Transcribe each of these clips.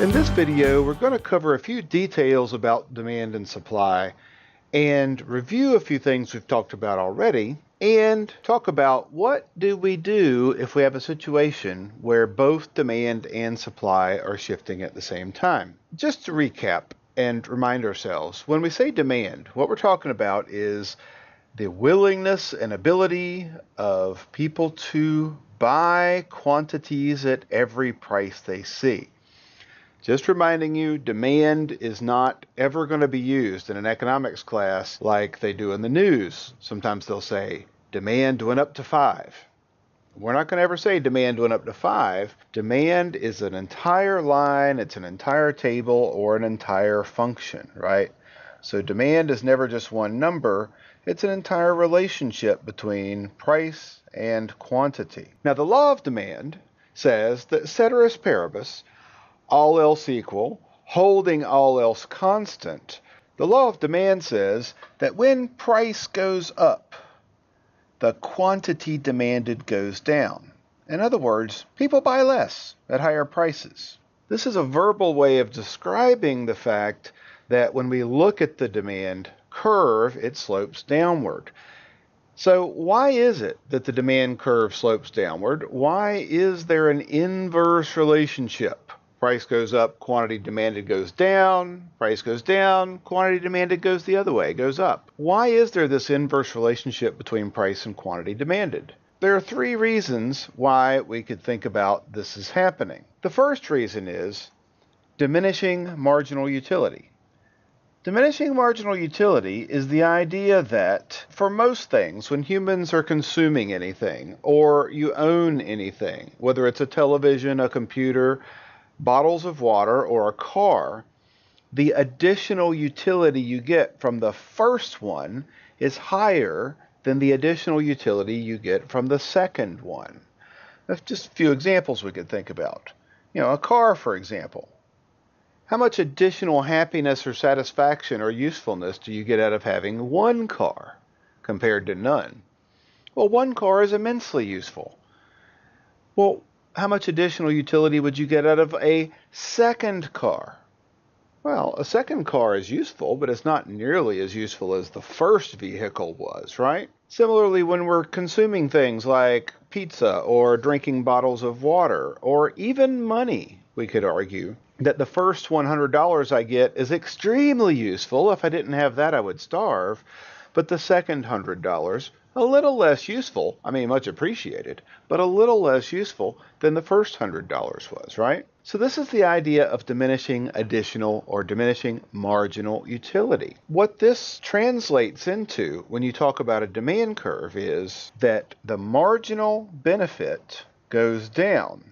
In this video, we're going to cover a few details about demand and supply and review a few things we've talked about already and talk about what do we do if we have a situation where both demand and supply are shifting at the same time. Just to recap and remind ourselves, when we say demand, what we're talking about is the willingness and ability of people to buy quantities at every price they see. Just reminding you, demand is not ever going to be used in an economics class like they do in the news. Sometimes they'll say, demand went up to 5. We're not going to ever say demand went up to 5. Demand is an entire line, it's an entire table, or an entire function, right? So demand is never just one number, it's an entire relationship between price and quantity. Now, the law of demand says that ceteris paribus, all else equal, holding all else constant, the law of demand says that when price goes up, the quantity demanded goes down. In other words, people buy less at higher prices. This is a verbal way of describing the fact that when we look at the demand curve, it slopes downward. So why is it that the demand curve slopes downward? Why is there an inverse relationship? Price goes up, quantity demanded goes down. Price goes down, quantity demanded goes the other way, goes up. Why is there this inverse relationship between price and quantity demanded? There are 3 reasons why we could think about this is happening. The first reason is diminishing marginal utility. Diminishing marginal utility is the idea that for most things, when humans are consuming anything or you own anything, whether it's a television, a computer, bottles of water, or a car, the additional utility you get from the first one is higher than the additional utility you get from the second one. That's just a few examples we could think about. A car, for example. How much additional happiness or satisfaction or usefulness do you get out of having one car compared to none? Well, one car is immensely useful. Well, how much additional utility would you get out of a second car? Well, a second car is useful, but it's not nearly as useful as the first vehicle was, right? Similarly, when we're consuming things like pizza or drinking bottles of water or even money, we could argue that the first $100 I get is extremely useful. If I didn't have that, I would starve. But the second $100, a little less useful, much appreciated, but a little less useful than the first $100 was, right? So this is the idea of diminishing additional or diminishing marginal utility. What this translates into when you talk about a demand curve is that the marginal benefit goes down.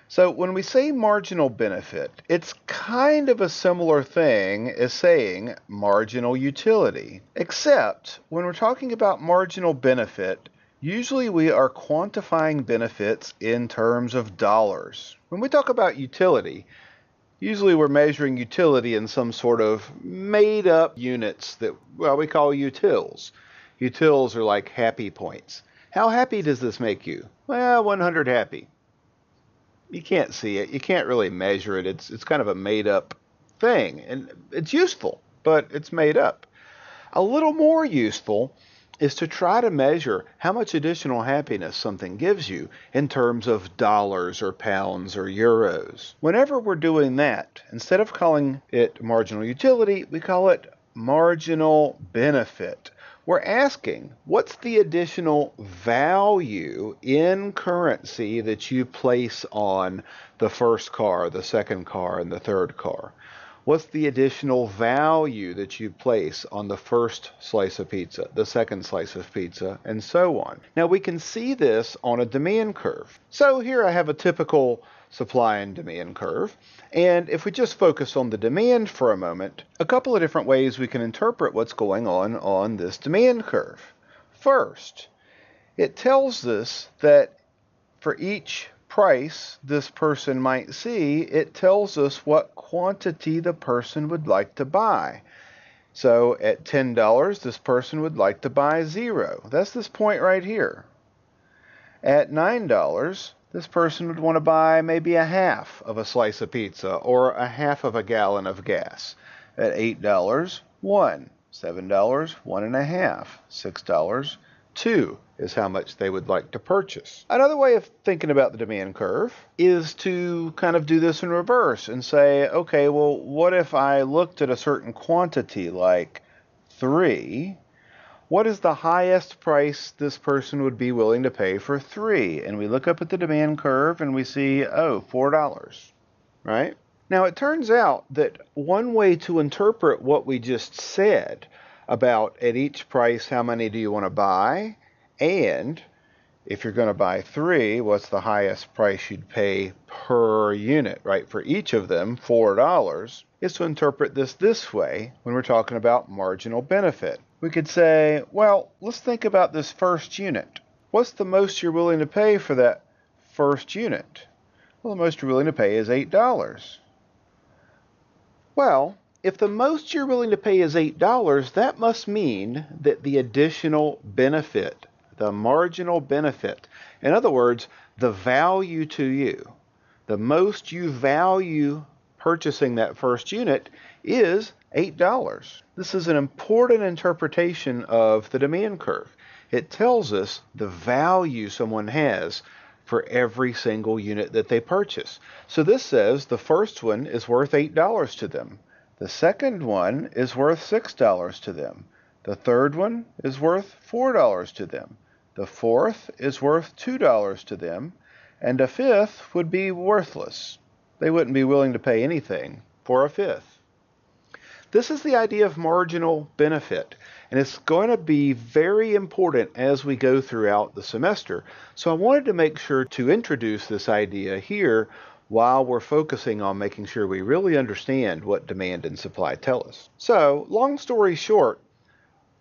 So when we say marginal benefit, it's kind of a similar thing as saying marginal utility. Except when we're talking about marginal benefit, usually we are quantifying benefits in terms of dollars. When we talk about utility, usually we're measuring utility in some sort of made-up units that, we call utils. Utils are like happy points. How happy does this make you? Well, 100 happy. You can't see it. You can't really measure it. It's kind of a made-up thing. And it's useful, but it's made up. A little more useful is to try to measure how much additional happiness something gives you in terms of dollars or pounds or euros. Whenever we're doing that, instead of calling it marginal utility, we call it marginal benefit. We're asking, what's the additional value in currency that you place on the first car, the second car, and the third car? What's the additional value that you place on the first slice of pizza, the second slice of pizza, and so on? Now, we can see this on a demand curve. So here I have a typical supply and demand curve. And if we just focus on the demand for a moment, a couple of different ways we can interpret what's going on this demand curve. First, it tells us that for each price this person might see, it tells us what quantity the person would like to buy. So at $10, this person would like to buy 0. That's this point right here. At $9, this person would want to buy maybe a half of a slice of pizza or a half of a gallon of gas. At $8, one. $7, one and a half. $6, two is how much they would like to purchase. Another way of thinking about the demand curve is to kind of do this in reverse and say, okay, well, what if I looked at a certain quantity like 3? What is the highest price this person would be willing to pay for 3? And we look up at the demand curve and we see, oh, $4, right? Now, it turns out that one way to interpret what we just said about at each price, how many do you want to buy? And if you're going to buy 3, what's the highest price you'd pay per unit, right? For each of them, $4, is to interpret this way when we're talking about marginal benefit. We could say, well, let's think about this first unit. What's the most you're willing to pay for that first unit? Well, the most you're willing to pay is $8. Well, if the most you're willing to pay is $8, that must mean that the additional benefit, the marginal benefit, in other words, the value to you, the most you value purchasing that first unit is $8. This is an important interpretation of the demand curve. It tells us the value someone has for every single unit that they purchase. So this says the first one is worth $8 to them. The second one is worth $6 to them. The third one is worth $4 to them. The fourth is worth $2 to them. And a fifth would be worthless. They wouldn't be willing to pay anything for a fifth. This is the idea of marginal benefit, and it's going to be very important as we go throughout the semester. So I wanted to make sure to introduce this idea here while we're focusing on making sure we really understand what demand and supply tell us. So, long story short,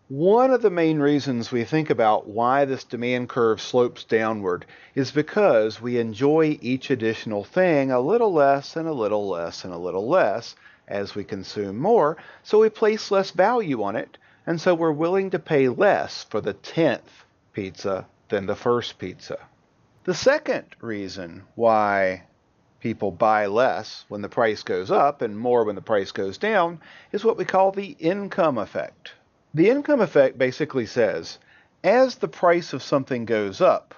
one of the main reasons we think about why this demand curve slopes downward is because we enjoy each additional thing a little less and a little less and a little less as we consume more, so we place less value on it, and so we're willing to pay less for the 10th pizza than the first pizza. The second reason why people buy less when the price goes up and more when the price goes down is what we call the income effect. The income effect basically says, as the price of something goes up,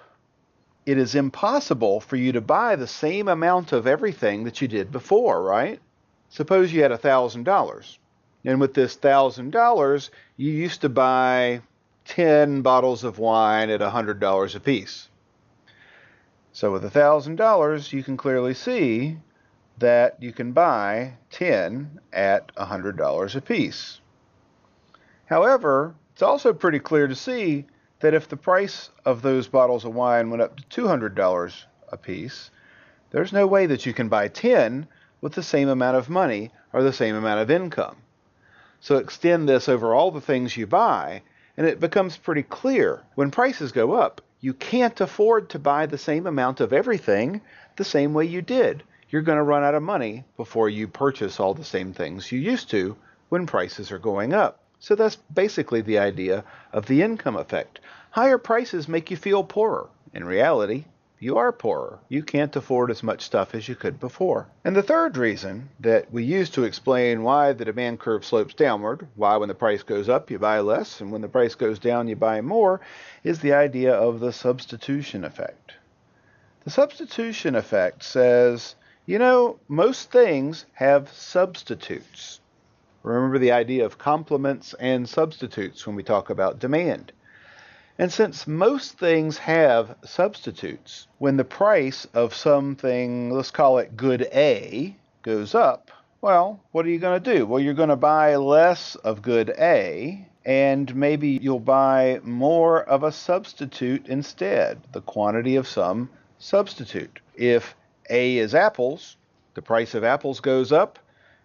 it is impossible for you to buy the same amount of everything that you did before, right? Suppose you had $1,000, and with this $1,000, you used to buy 10 bottles of wine at $100 a piece. So with $1,000, you can clearly see that you can buy 10 at $100 a piece. However, it's also pretty clear to see that if the price of those bottles of wine went up to $200 a piece, there's no way that you can buy 10 with the same amount of money or the same amount of income. So extend this over all the things you buy, and it becomes pretty clear when prices go up, you can't afford to buy the same amount of everything the same way you did. You're going to run out of money before you purchase all the same things you used to when prices are going up. So that's basically the idea of the income effect. Higher prices make you feel poorer. In reality, you are poorer. You can't afford as much stuff as you could before. And the third reason that we use to explain why the demand curve slopes downward, why when the price goes up you buy less and when the price goes down you buy more, is the idea of the substitution effect. The substitution effect says, you know, most things have substitutes. Remember the idea of complements and substitutes when we talk about demand. And since most things have substitutes, when the price of something, let's call it good A, goes up, well, what are you going to do? Well, you're going to buy less of good A, and maybe you'll buy more of a substitute instead, the quantity of some substitute. If A is apples, the price of apples goes up,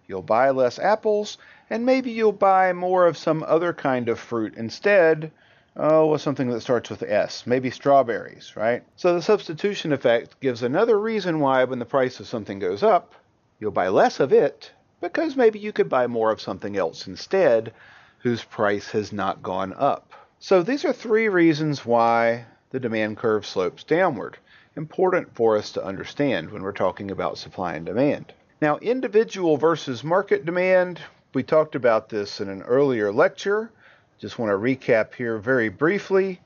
you'll buy less apples, and maybe you'll buy more of some other kind of fruit instead. Oh, something that starts with S, maybe strawberries, right? So the substitution effect gives another reason why when the price of something goes up, you'll buy less of it, because maybe you could buy more of something else instead, whose price has not gone up. So these are three reasons why the demand curve slopes downward. important for us to understand when we're talking about supply and demand. Now, individual versus market demand, we talked about this in an earlier lecture. Just want to recap here very briefly.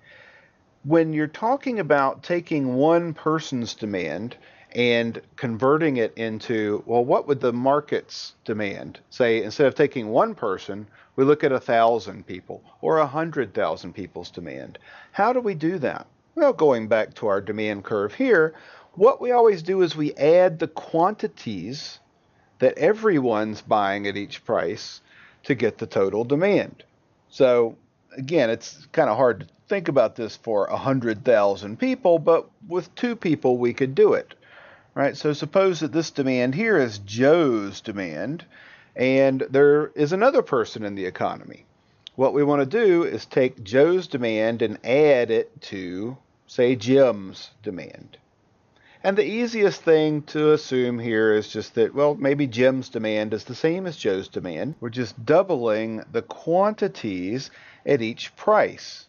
When you're talking about taking one person's demand and converting it into, well, what would the market's demand? Say, instead of taking one person, we look at 1,000 people or 100,000 people's demand. How do we do that? Well, going back to our demand curve here, what we always do is we add the quantities that everyone's buying at each price to get the total demand. So again, it's kind of hard to think about this for 100,000 people, but with 2 people we could do it, right? So suppose that this demand here is Joe's demand, and there is another person in the economy. What we want to do is take Joe's demand and add it to, say, Jim's demand. And the easiest thing to assume here is just that, well, maybe Jim's demand is the same as Joe's demand. We're just doubling the quantities at each price.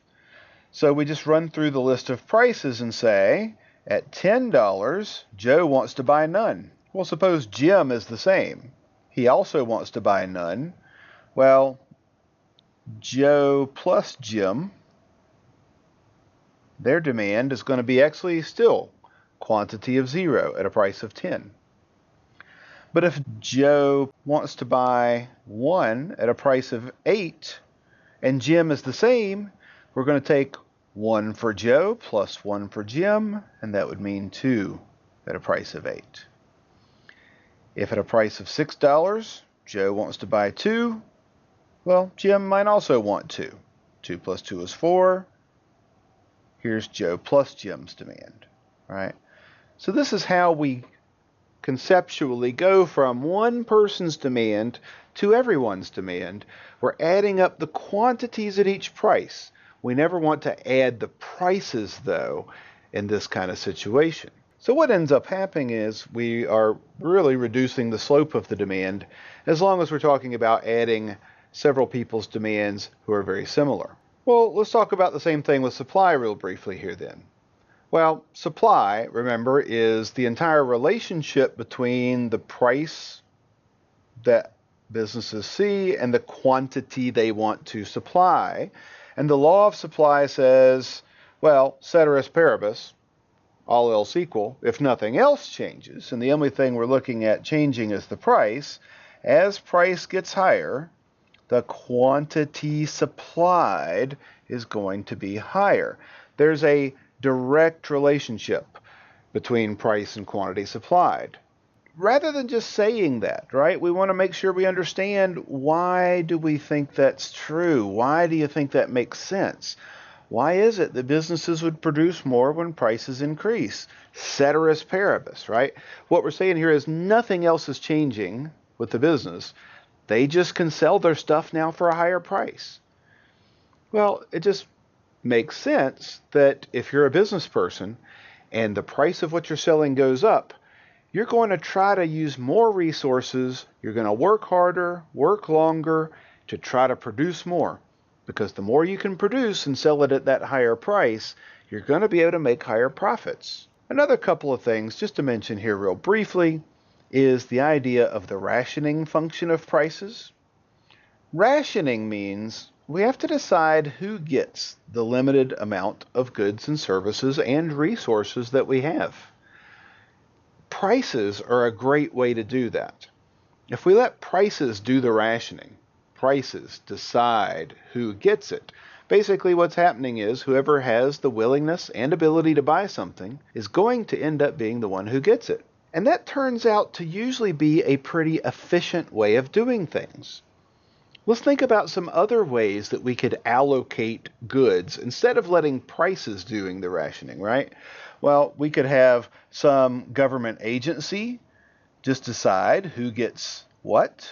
So we just run through the list of prices and say, at $10, Joe wants to buy none. Well, suppose Jim is the same. He also wants to buy none. Well, Joe plus Jim, their demand is going to be actually still quantity of 0 at a price of 10. But if Joe wants to buy 1 at a price of 8 and Jim is the same, we're going to take 1 for Joe plus 1 for Jim, and that would mean 2 at a price of 8. If at a price of $6, Joe wants to buy 2, well, Jim might also want 2. 2 plus 2 is 4. Here's Joe plus Jim's demand, right? So this is how we conceptually go from one person's demand to everyone's demand. We're adding up the quantities at each price. We never want to add the prices, though, in this kind of situation. So what ends up happening is we are really reducing the slope of the demand as long as we're talking about adding several people's demands who are very similar. Well, let's talk about the same thing with supply real briefly here then. Well, supply, remember, is the entire relationship between the price that businesses see and the quantity they want to supply. And the law of supply says, well, ceteris paribus, all else equal, if nothing else changes, and the only thing we're looking at changing is the price, as price gets higher, the quantity supplied is going to be higher. There's a direct relationship between price and quantity supplied. Rather than just saying that, right, we want to make sure we understand, why do we think that's true? Why do you think that makes sense? Why is it that businesses would produce more when prices increase? Ceteris paribus, right? What we're saying here is nothing else is changing with the business. They just can sell their stuff now for a higher price. Well, it just makes sense that if you're a business person and the price of what you're selling goes up, you're going to try to use more resources. You're going to work harder, work longer to try to produce more. Because the more you can produce and sell it at that higher price, you're going to be able to make higher profits. Another couple of things just to mention here real briefly is the idea of the rationing function of prices. Rationing means we have to decide who gets the limited amount of goods and services and resources that we have. Prices are a great way to do that. If we let prices do the rationing, prices decide who gets it. Basically what's happening is whoever has the willingness and ability to buy something is going to end up being the one who gets it. And that turns out to usually be a pretty efficient way of doing things. Let's think about some other ways that we could allocate goods instead of letting prices doing the rationing, right? Well, we could have some government agency just decide who gets what.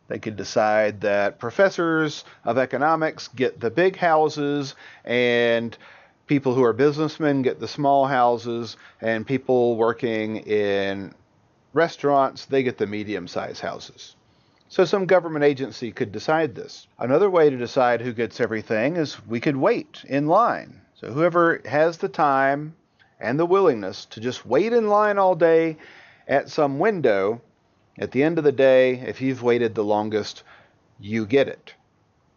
They could decide that professors of economics get the big houses and people who are businessmen get the small houses, and people working in restaurants, they get the medium-sized houses. So some government agency could decide this. Another way to decide who gets everything is we could wait in line. So whoever has the time and the willingness to just wait in line all day at some window. At the end of the day, if you've waited the longest, you get it.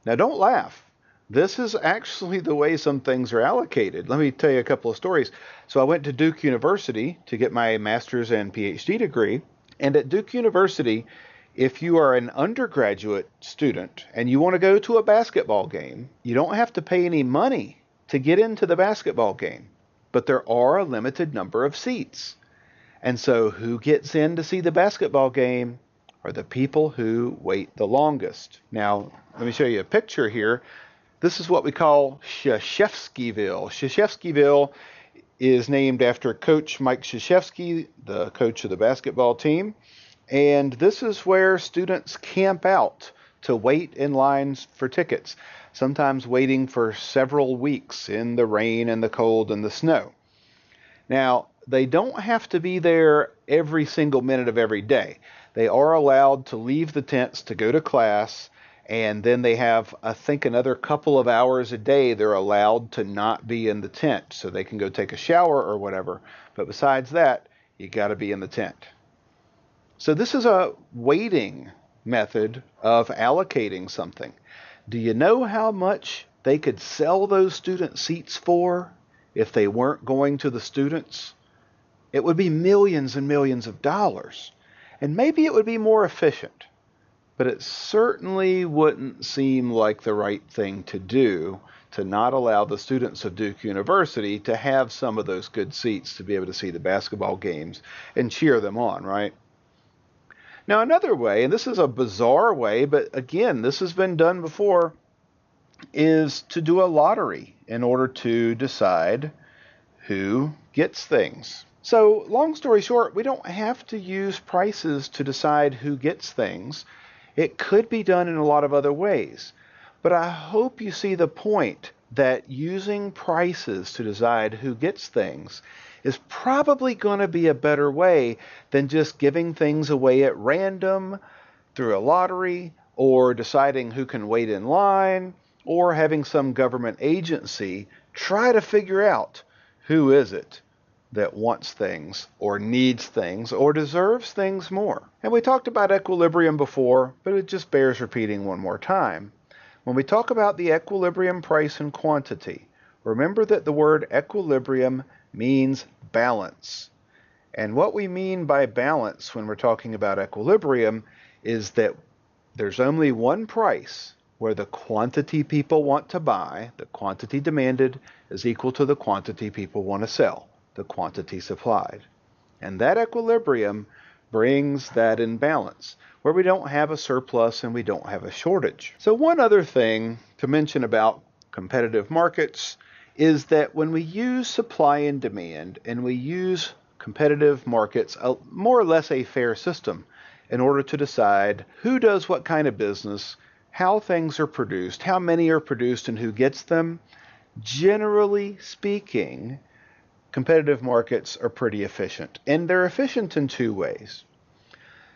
Now, don't laugh. This is actually the way some things are allocated. Let me tell you a couple of stories. So I went to Duke University to get my master's and PhD degree. And at Duke University, if you are an undergraduate student and you want to go to a basketball game, you don't have to pay any money to get into the basketball game. But there are a limited number of seats. And so who gets in to see the basketball game are the people who wait the longest. Now, let me show you a picture here. This is what we call Krzyzewskiville. Krzyzewskiville is named after Coach Mike Krzyzewski, the coach of the basketball team. And this is where students camp out to wait in lines for tickets, sometimes waiting for several weeks in the rain and the cold and the snow. Now, they don't have to be there every single minute of every day. They are allowed to leave the tents to go to class, and then they have, I think, another couple of hours a day they're allowed to not be in the tent, so they can go take a shower or whatever. But besides that, you got to be in the tent. So this is a weighting method of allocating something. Do you know how much they could sell those student seats for if they weren't going to the students? It would be millions and millions of dollars. And maybe it would be more efficient. But it certainly wouldn't seem like the right thing to do to not allow the students of Duke University to have some of those good seats to be able to see the basketball games and cheer them on, right? Now, another way, and this is a bizarre way, but again, this has been done before, is to do a lottery in order to decide who gets things. So, long story short, we don't have to use prices to decide who gets things. It could be done in a lot of other ways. But I hope you see the point that using prices to decide who gets things is probably going to be a better way than just giving things away at random through a lottery, or deciding who can wait in line, or having some government agency try to figure out who is it that wants things or needs things or deserves things more. And we talked about equilibrium before, but it just bears repeating one more time. When we talk about the equilibrium price and quantity, remember that the word equilibrium means balance. And what we mean by balance when we're talking about equilibrium is that there's only one price where the quantity people want to buy, the quantity demanded, is equal to the quantity people want to sell, the quantity supplied. And that equilibrium brings that in balance, where we don't have a surplus and we don't have a shortage. So one other thing to mention about competitive markets is that when we use supply and demand and we use competitive markets, more or less a fair system, in order to decide who does what kind of business, how things are produced, how many are produced, and who gets them, generally speaking, competitive markets are pretty efficient. And they're efficient in two ways.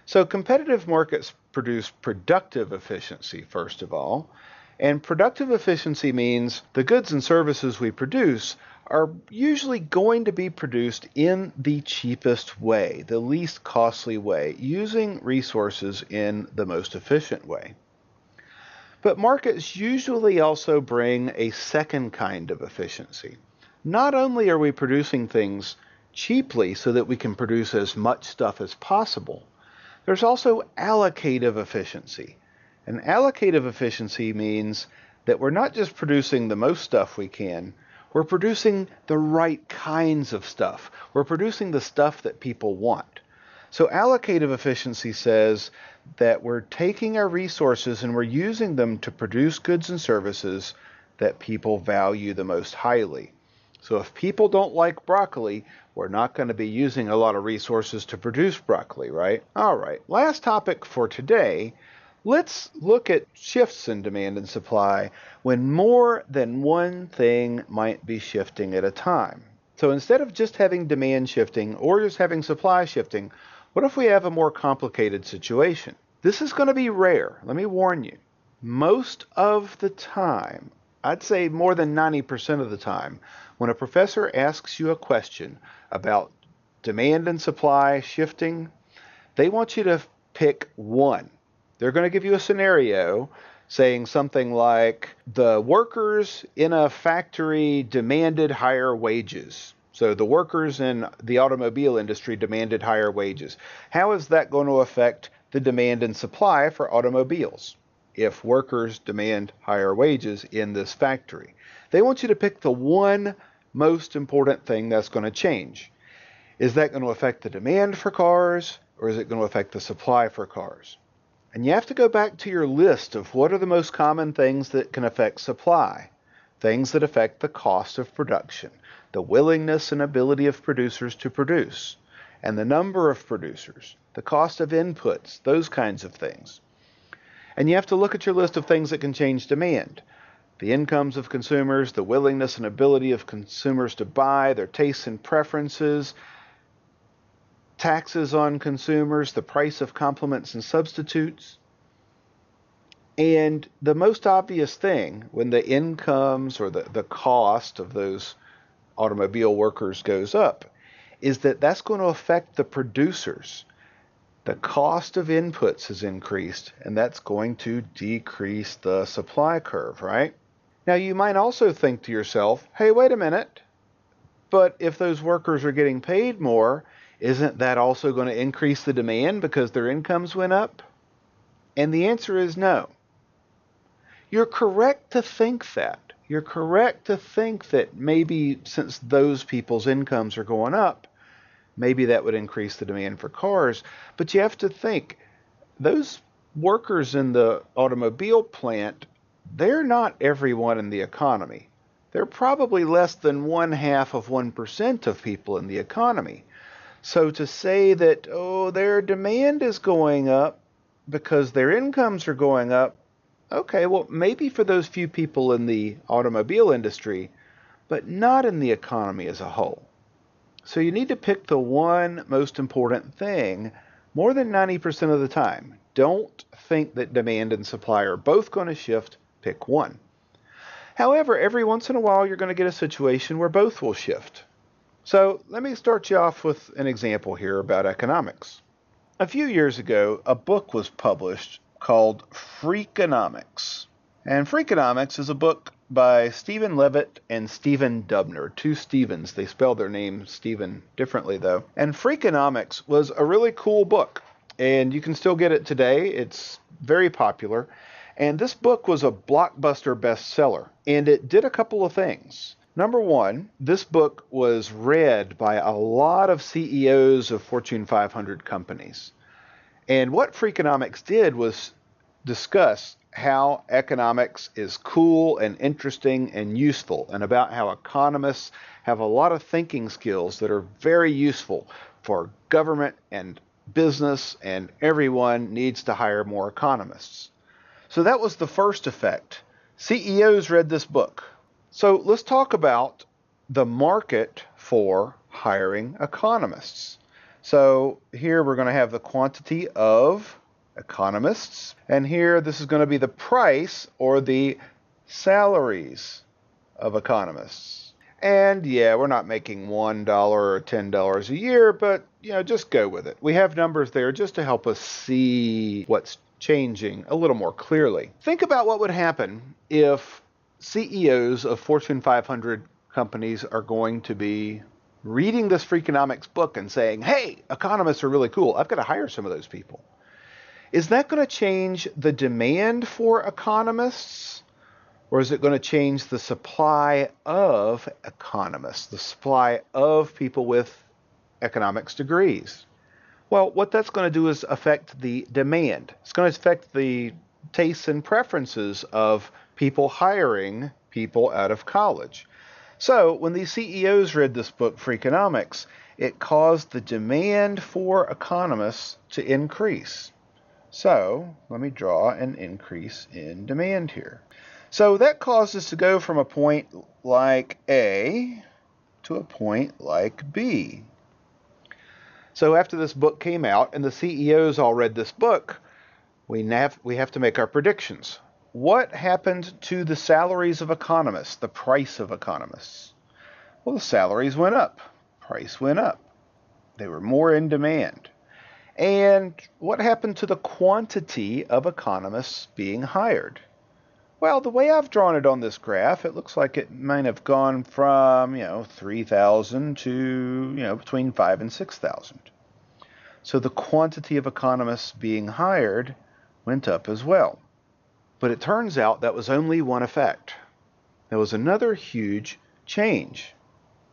So competitive markets produce productive efficiency, first of all. And productive efficiency means the goods and services we produce are usually going to be produced in the cheapest way, the least costly way, using resources in the most efficient way. But markets usually also bring a second kind of efficiency. Not only are we producing things cheaply so that we can produce as much stuff as possible, there's also allocative efficiency. And allocative efficiency means that we're not just producing the most stuff we can, we're producing the right kinds of stuff. We're producing the stuff that people want. So allocative efficiency says that we're taking our resources and we're using them to produce goods and services that people value the most highly. So if people don't like broccoli, we're not going to be using a lot of resources to produce broccoli, right? All right, last topic for today. Let's look at shifts in demand and supply when more than one thing might be shifting at a time. So instead of just having demand shifting or just having supply shifting, what if we have a more complicated situation? This is going to be rare. Let me warn you. Most of the time, I'd say more than 90% of the time, when a professor asks you a question about demand and supply shifting, they want you to pick one. They're going to give you a scenario saying something like, the workers in a factory demanded higher wages. So the workers in the automobile industry demanded higher wages. How is that going to affect the demand and supply for automobiles if workers demand higher wages in this factory? They want you to pick the one most important thing that's going to change. Is that going to affect the demand for cars, or is it going to affect the supply for cars? And you have to go back to your list of what are the most common things that can affect supply, things that affect the cost of production, the willingness and ability of producers to produce, and the number of producers, the cost of inputs, those kinds of things. And you have to look at your list of things that can change demand. The incomes of consumers, the willingness and ability of consumers to buy, their tastes and preferences, taxes on consumers, the price of complements and substitutes. And the most obvious thing when the incomes or the cost of those automobile workers goes up is that that's going to affect the producers. The cost of inputs has increased, and that's going to decrease the supply curve, right? Now, you might also think to yourself, hey, wait a minute, but if those workers are getting paid more, isn't that also going to increase the demand because their incomes went up? And the answer is no. You're correct to think that. You're correct to think that maybe since those people's incomes are going up, maybe that would increase the demand for cars. But you have to think, those workers in the automobile plant, they're not everyone in the economy. They're probably less than 0.5% of people in the economy. So to say that, oh, their demand is going up because their incomes are going up, okay, well, maybe for those few people in the automobile industry, but not in the economy as a whole. So you need to pick the one most important thing more than 90% of the time. Don't think that demand and supply are both going to shift. Pick one. However, every once in a while, you're going to get a situation where both will shift. So let me start you off with an example here about economics. A few years ago, a book was published called Freakonomics. And Freakonomics is a book by Stephen Levitt and Stephen Dubner, two Stevens. They spell their name Stephen differently, though. And Freakonomics was a really cool book, and you can still get it today. It's very popular. And this book was a blockbuster bestseller, and it did a couple of things. Number one, this book was read by a lot of CEOs of Fortune 500 companies. And what Freakonomics did was discuss how economics is cool and interesting and useful, and about how economists have a lot of thinking skills that are very useful for government and business, and everyone needs to hire more economists. So that was the first effect. CEOs read this book. So let's talk about the market for hiring economists. So here we're going to have the quantity of economists, and here this is going to be the price or the salaries of economists. And yeah, we're not making $1 or $10 a year, but just go with it. We have numbers there just to help us see what's changing a little more clearly. Think about what would happen if CEOs of Fortune 500 companies are going to be reading this Freakonomics book and saying, hey, economists are really cool. I've got to hire some of those people. Is that going to change the demand for economists? Or is it going to change the supply of economists, the supply of people with economics degrees? Well, what that's going to do is affect the demand. It's going to affect the tastes and preferences of people hiring people out of college. So when these CEOs read this book, Freakonomics, it caused the demand for economists to increase. So let me draw an increase in demand here. So that caused us to go from a point like A to a point like B. So after this book came out and the CEOs all read this book, we have to make our predictions. what happened to the salaries of economists, the price of economists? Well, the salaries went up. Price went up. They were more in demand. And what happened to the quantity of economists being hired? Well, the way I've drawn it on this graph, it looks like it might have gone from, 3,000 to, between 5,000 and 6,000. So the quantity of economists being hired went up as well. But it turns out that was only one effect. There was another huge change.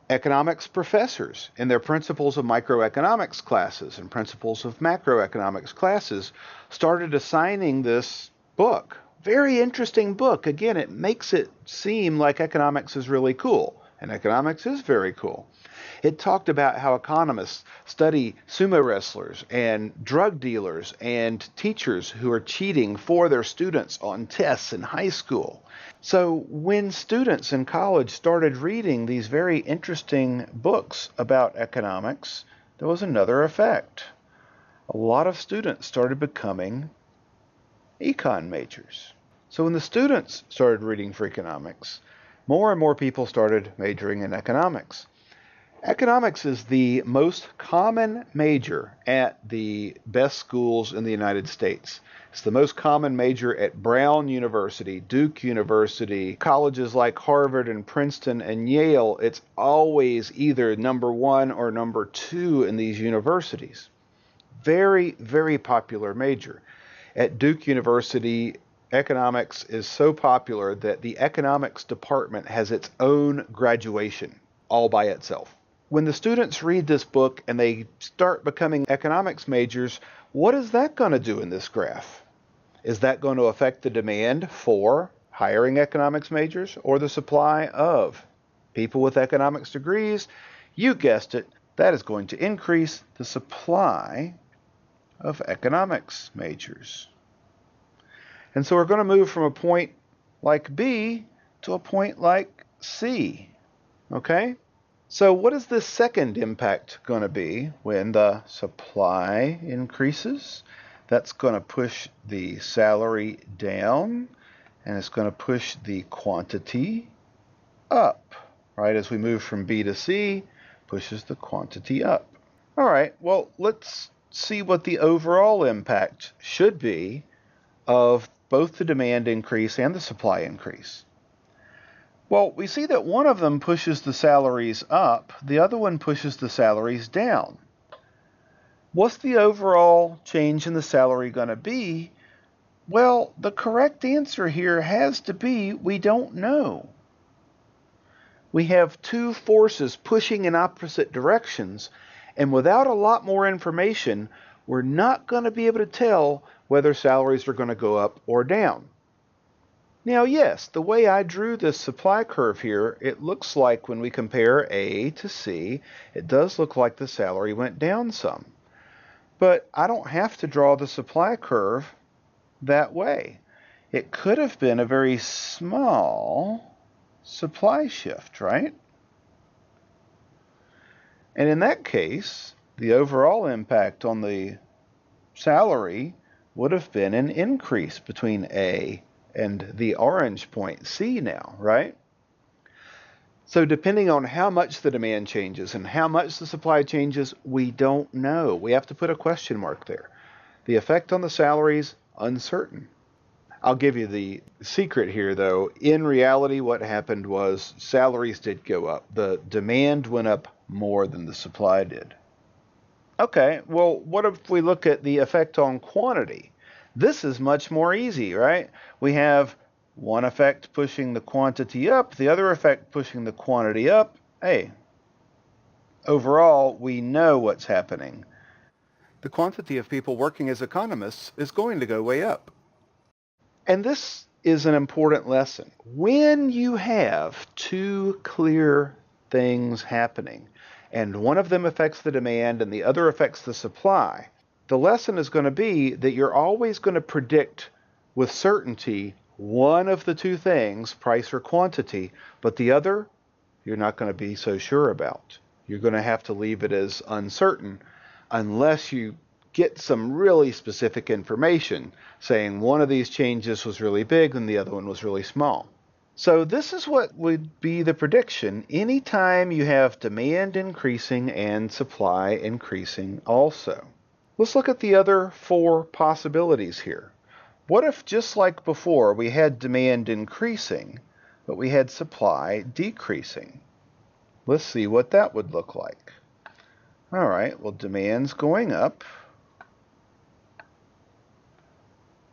Economics professors in their Principles of Microeconomics classes and Principles of Macroeconomics classes started assigning this book. Very interesting book. Again, it makes it seem like economics is really cool, and economics is very cool. It talked about how economists study sumo wrestlers and drug dealers and teachers who are cheating for their students on tests in high school. So when students in college started reading these very interesting books about economics, there was another effect. A lot of students started becoming econ majors. So when the students started reading for economics, more and more people started majoring in economics. Economics is the most common major at the best schools in the United States. It's the most common major at Brown University, Duke University, colleges like Harvard and Princeton and Yale. It's always either number 1 or number 2 in these universities. Very, very popular major. At Duke University, economics is so popular that the economics department has its own graduation all by itself. When the students read this book and they start becoming economics majors, what is that going to do in this graph? Is that going to affect the demand for hiring economics majors or the supply of people with economics degrees? You guessed it, that is going to increase the supply of economics majors. And so we're going to move from a point like B to a point like C. Okay? So what is the second impact going to be when the supply increases? That's going to push the salary down, and it's going to push the quantity up, right? As we move from B to C, pushes the quantity up. All right, well, let's see what the overall impact should be of both the demand increase and the supply increase. Well, we see that one of them pushes the salaries up, the other one pushes the salaries down. What's the overall change in the salary going to be? Well, the correct answer here has to be we don't know. We have two forces pushing in opposite directions, and without a lot more information, we're not going to be able to tell whether salaries are going to go up or down. Now, yes, the way I drew this supply curve here, it looks like when we compare A to C, it does look like the salary went down some. But I don't have to draw the supply curve that way. It could have been a very small supply shift, right? And in that case, the overall impact on the salary would have been an increase between A and the orange point, C now, right? So depending on how much the demand changes and how much the supply changes, we don't know. We have to put a question mark there. The effect on the salaries, uncertain. I'll give you the secret here, though. In reality, what happened was salaries did go up. The demand went up more than the supply did. Okay, well, what if we look at the effect on quantity? This is much more easy, right? We have one effect pushing the quantity up, the other effect pushing the quantity up. Hey, overall, we know what's happening. The quantity of people working as economists is going to go way up. And this is an important lesson. When you have two clear things happening, and one of them affects the demand and the other affects the supply, the lesson is going to be that you're always going to predict with certainty one of the two things, price or quantity, but the other, you're not going to be so sure about. You're going to have to leave it as uncertain unless you get some really specific information, saying one of these changes was really big and the other one was really small. So this is what would be the prediction anytime you have demand increasing and supply increasing also. Let's look at the other four possibilities here. What if, just like before, we had demand increasing, but we had supply decreasing? Let's see what that would look like. All right, well, demand's going up,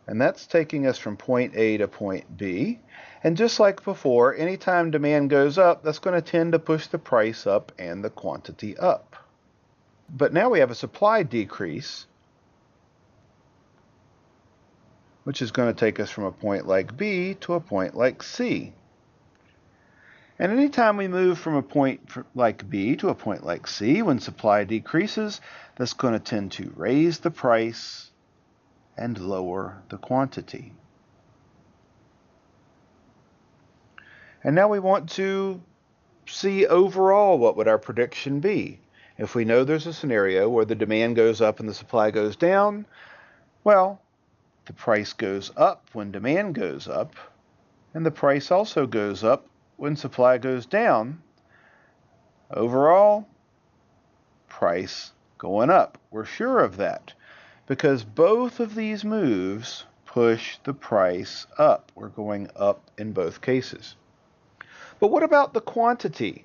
and that's taking us from point A to point B. And just like before, anytime demand goes up, that's going to tend to push the price up and the quantity up. But now we have a supply decrease, which is going to take us from a point like B to a point like C. And anytime we move from a point like B to a point like C, when supply decreases, that's going to tend to raise the price and lower the quantity. And now we want to see overall what would our prediction be. If we know there's a scenario where the demand goes up and the supply goes down, well, the price goes up when demand goes up, and the price also goes up when supply goes down. Overall, price going up. We're sure of that because both of these moves push the price up. We're going up in both cases. But what about the quantity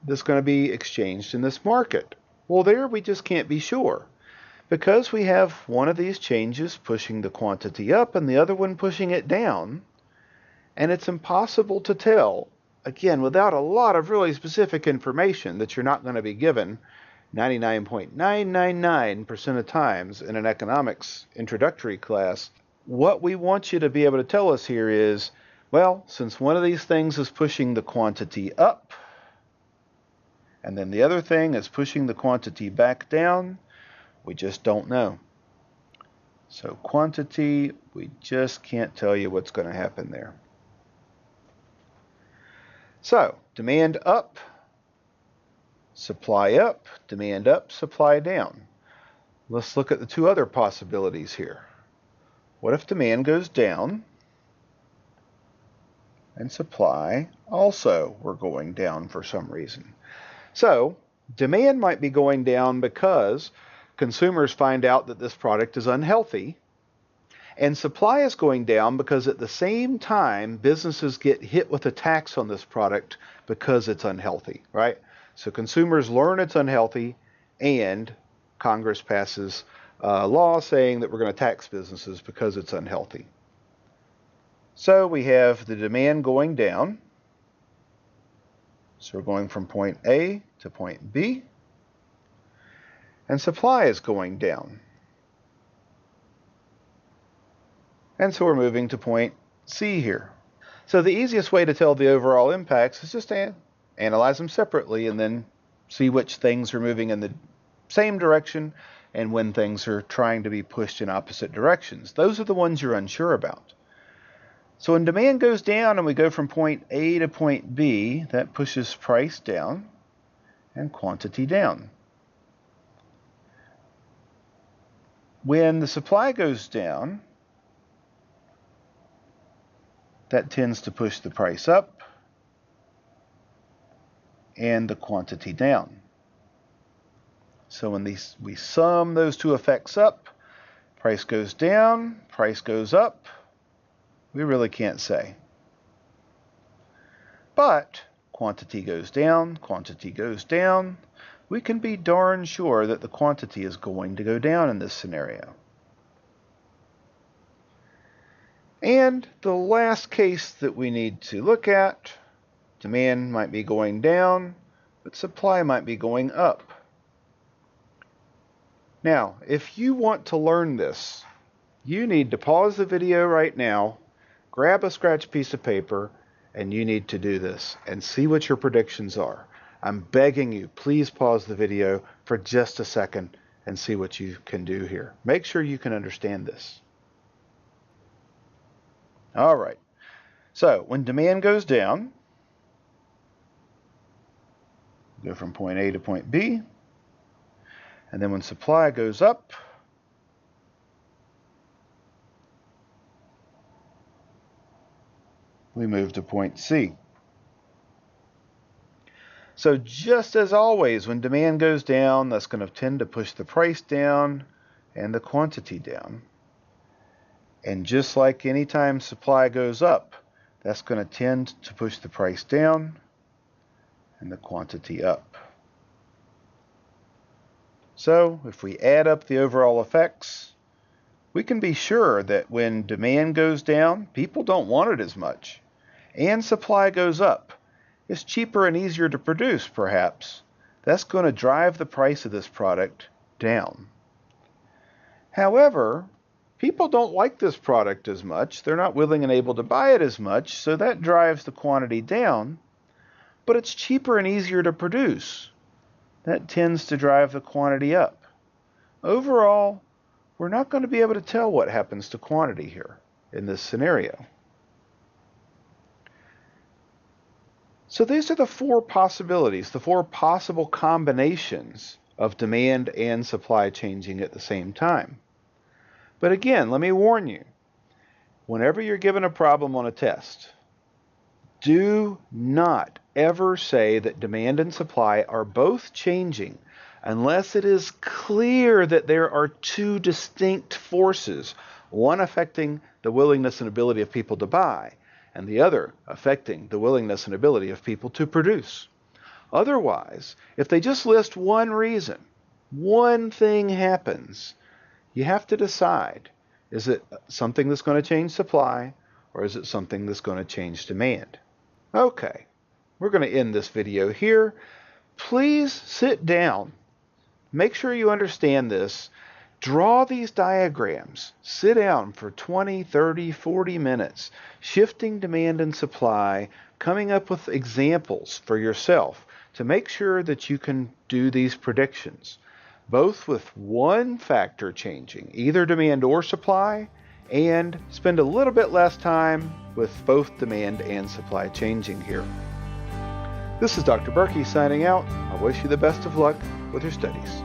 that's going to be exchanged in this market? Well, there we just can't be sure because we have one of these changes pushing the quantity up and the other one pushing it down, and it's impossible to tell, again, without a lot of really specific information that you're not going to be given 99.999% of times in an economics introductory class. What we want you to be able to tell us here is, well, since one of these things is pushing the quantity up, and then the other thing is pushing the quantity back down, we just don't know. So quantity, we just can't tell you what's going to happen there. So demand up, supply up, demand up, supply down. Let's look at the two other possibilities here. What if demand goes down and supply also were going down for some reason? So demand might be going down because consumers find out that this product is unhealthy, and supply is going down because at the same time businesses get hit with a tax on this product because it's unhealthy, right? So consumers learn it's unhealthy, and Congress passes a law saying that we're going to tax businesses because it's unhealthy. So we have the demand going down. So we're going from point A to point B. And supply is going down. And so we're moving to point C here. So the easiest way to tell the overall impacts is just to analyze them separately and then see which things are moving in the same direction and when things are trying to be pushed in opposite directions. Those are the ones you're unsure about. So when demand goes down and we go from point A to point B, that pushes price down and quantity down. When the supply goes down, that tends to push the price up and the quantity down. So when we sum those two effects up, price goes down, price goes up, we really can't say. But quantity goes down, we can be darn sure that the quantity is going to go down in this scenario. And the last case that we need to look at, demand might be going down, but supply might be going up. Now, if you want to learn this, you need to pause the video right now, grab a scratch piece of paper, and you need to do this and see what your predictions are. I'm begging you, please pause the video for just a second and see what you can do here. Make sure you can understand this. All right. So when demand goes down, go from point A to point B, And then when supply goes up, we move to point C. So just as always, when demand goes down, that's going to tend to push the price down and the quantity down. And just like any time supply goes up, that's going to tend to push the price down and the quantity up. So if we add up the overall effects, we can be sure that when demand goes down, people don't want it as much, and supply goes up. It's cheaper and easier to produce, perhaps. That's going to drive the price of this product down. However, people don't like this product as much. They're not willing and able to buy it as much, so that drives the quantity down. But it's cheaper and easier to produce. That tends to drive the quantity up. Overall, we're not going to be able to tell what happens to quantity here in this scenario. So these are the four possibilities, the four possible combinations of demand and supply changing at the same time. But again, let me warn you, whenever you're given a problem on a test, do not ever say that demand and supply are both changing unless it is clear that there are two distinct forces, one affecting the willingness and ability of people to buy, and the other affecting the willingness and ability of people to produce. Otherwise, if they just list one reason, one thing happens, you have to decide, is it something that's going to change supply, or is it something that's going to change demand? Okay, we're going to end this video here. Please sit down. Make sure you understand this. Draw these diagrams. Sit down for 20, 30, 40 minutes, shifting demand and supply, coming up with examples for yourself to make sure that you can do these predictions, both with one factor changing, either demand or supply, and spend a little bit less time with both demand and supply changing here. This is Dr. Berkey signing out. I wish you the best of luck with your studies.